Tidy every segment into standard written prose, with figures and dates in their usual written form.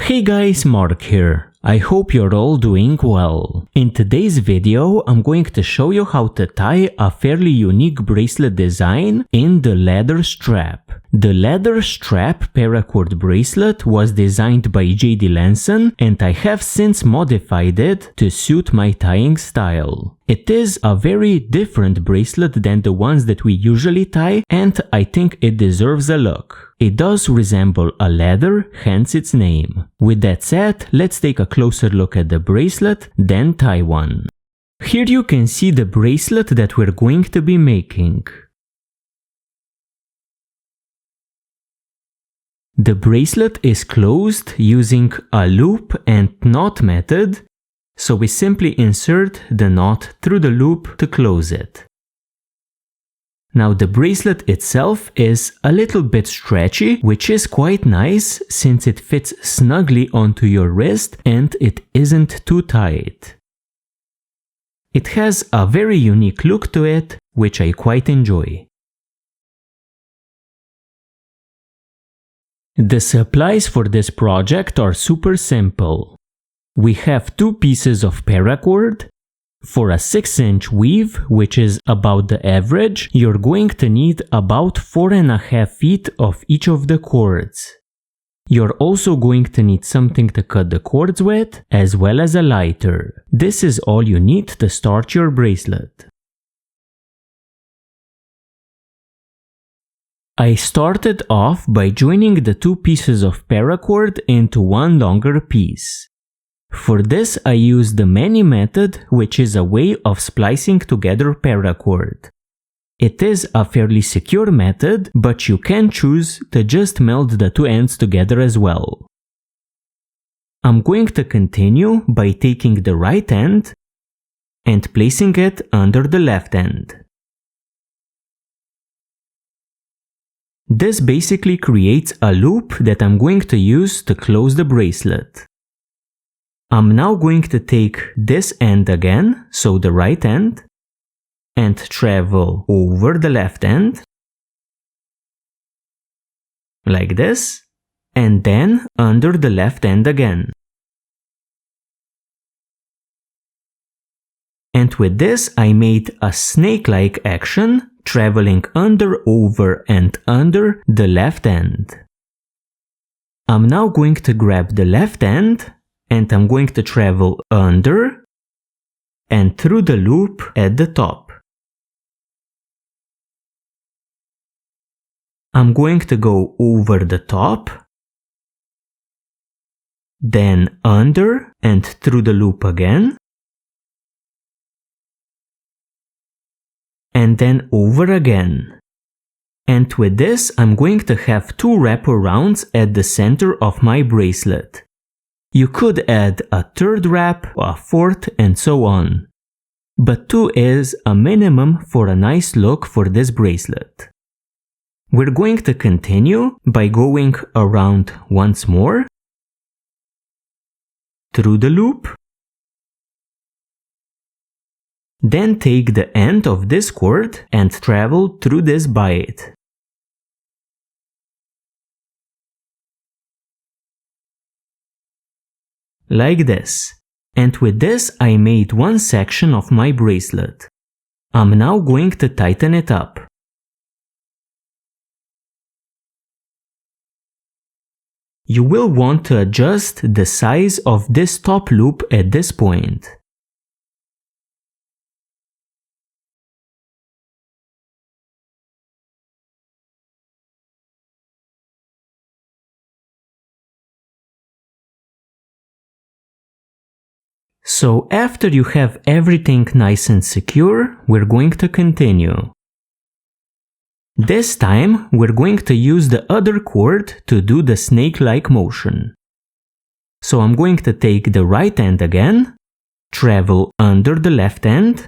Hey guys, Mark here. I hope you're all doing well. In today's video, I'm going to show you how to tie a fairly unique bracelet design in the leather strap. The leather strap paracord bracelet was designed by J.D.Lenzen and I have since modified it to suit my tying style. It is a very different bracelet than the ones that we usually tie, and I think it deserves a look. It does resemble a leather, hence its name. With that said, let's take a closer look at the bracelet, then tie one. Here you can see the bracelet that we're going to be making. The bracelet is closed using a loop and knot method, so we simply insert the knot through the loop to close it. Now the bracelet itself is a little bit stretchy, which is quite nice since it fits snugly onto your wrist and it isn't too tight. It has a very unique look to it, which I quite enjoy. The supplies for this project are super simple. We have two pieces of paracord. For a 6-inch weave, which is about the average, you're going to need about 4.5 feet of each of the cords. You're also going to need something to cut the cords with, as well as a lighter. This is all you need to start your bracelet. I started off by joining the two pieces of paracord into one longer piece. For this I used the Manny method, which is a way of splicing together paracord. It is a fairly secure method, but you can choose to just meld the two ends together as well. I'm going to continue by taking the right end and placing it under the left end. This basically creates a loop that I'm going to use to close the bracelet. I'm now going to take this end again, so the right end, and travel over the left end, like this, and then under the left end again. And with this I made a snake-like action, traveling under, over, and under the left end. I'm now going to grab the left end, and I'm going to travel under and through the loop at the top. I'm going to go over the top, then under and through the loop again, and then over again. And with this, I'm going to have two wraparounds at the center of my bracelet. You could add a third wrap, a fourth, and so on. But 2 is a minimum for a nice look for this bracelet. We're going to continue by going around once more, through the loop, then take the end of this cord and travel through this by it. Like this. And with this I made one section of my bracelet. I'm now going to tighten it up. You will want to adjust the size of this top loop at this point. So after you have everything nice and secure, we're going to continue. This time, we're going to use the other cord to do the snake-like motion. So I'm going to take the right end again, travel under the left end,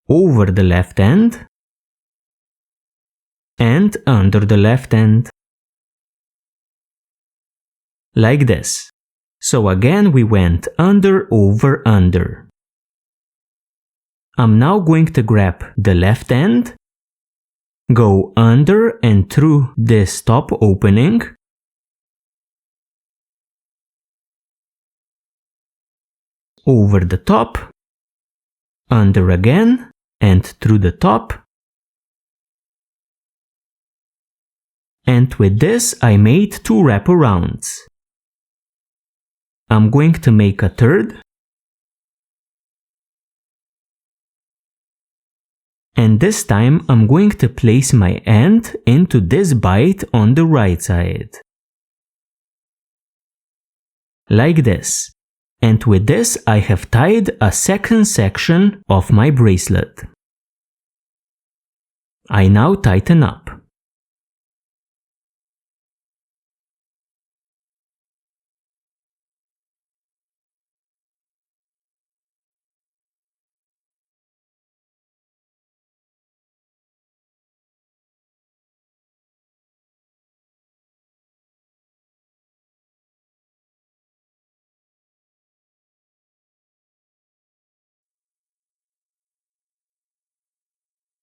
over the left end, and under the left end. Like this. So again we went under, over, under. I'm now going to grab the left end, go under and through this top opening, over the top, under again, and through the top. And with this I made 2 wraparounds. I'm going to make a third. And this time I'm going to place my end into this bite on the right side. Like this. And with this I have tied a second section of my bracelet. I now tighten up.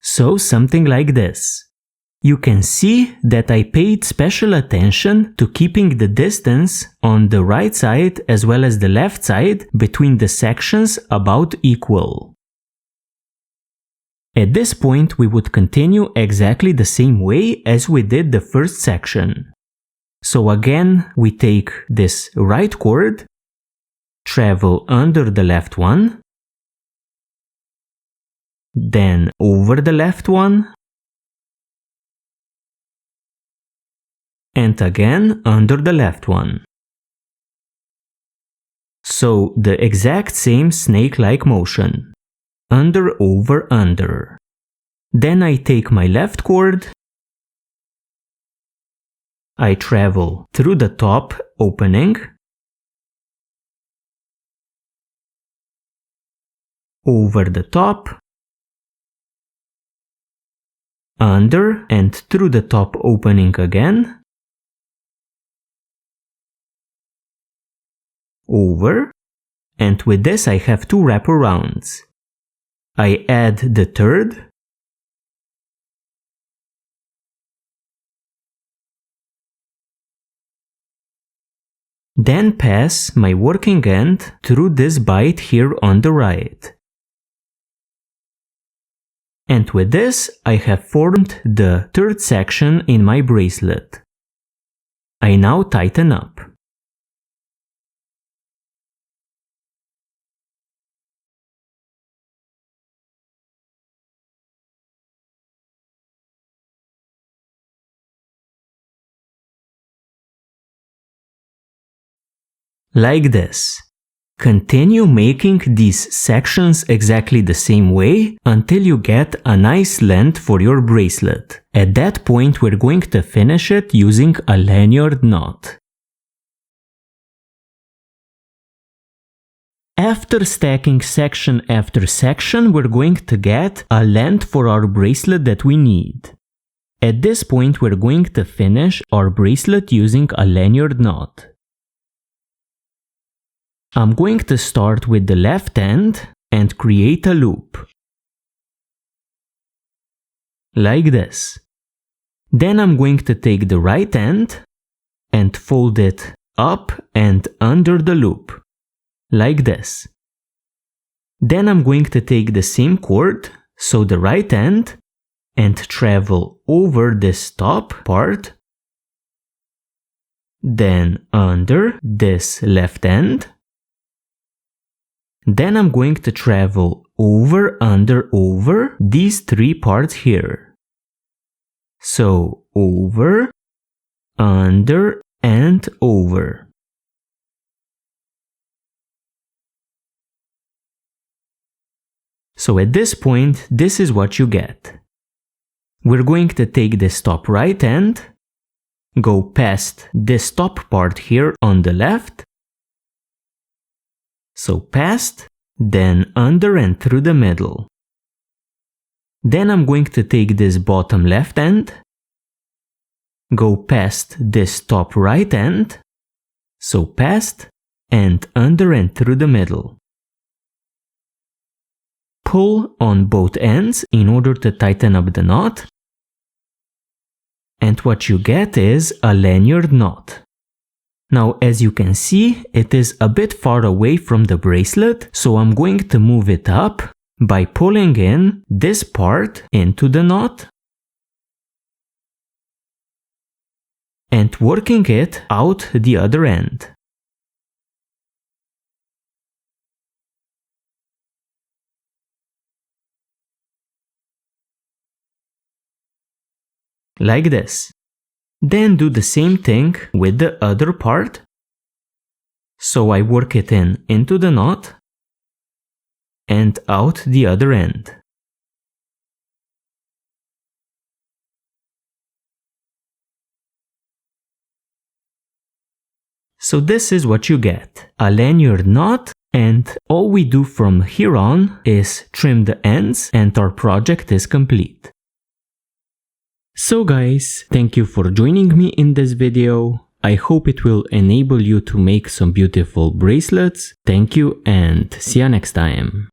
So something like this. You can see that I paid special attention to keeping the distance on the right side as well as the left side between the sections about equal. At this point we would continue exactly the same way as we did the first section. So again we take this right cord, travel under the left one, then over the left one, and again under the left one. So the exact same snake-like motion. Under, over, under. Then I take my left cord, I travel through the top opening, over the top, under and through the top opening again, over, and with this I have 2 wraparounds. I add the third, then pass my working end through this bite here on the right. And with this, I have formed the third section in my bracelet. I now tighten up. Like this. Continue making these sections exactly the same way until you get a nice length for your bracelet. At that point we're going to finish it using a lanyard knot. After stacking section after section, we're going to get a length for our bracelet that we need. At this point we're going to finish our bracelet using a lanyard knot. I'm going to start with the left end and create a loop. Like this. Then I'm going to take the right end and fold it up and under the loop. Like this. Then I'm going to take the same cord, so the right end, and travel over this top part, then under this left end. Then I'm going to travel over, under, over these 3 parts here. So over, under, and over. So at this point, this is what you get. We're going to take this top right end, go past this top part here on the left, so past, then under and through the middle. Then I'm going to take this bottom left end, go past this top right end, so past, and under and through the middle. Pull on both ends in order to tighten up the knot, and what you get is a lanyard knot. Now, as you can see, it is a bit far away from the bracelet, so I'm going to move it up by pulling in this part into the knot and working it out the other end. Like this. Then do the same thing with the other part. So I work it in into the knot and out the other end. So this is what you get, a lanyard knot, and all we do from here on is trim the ends and our project is complete. So guys, thank you for joining me in this video. I hope it will enable you to make some beautiful bracelets. Thank you and see you next time.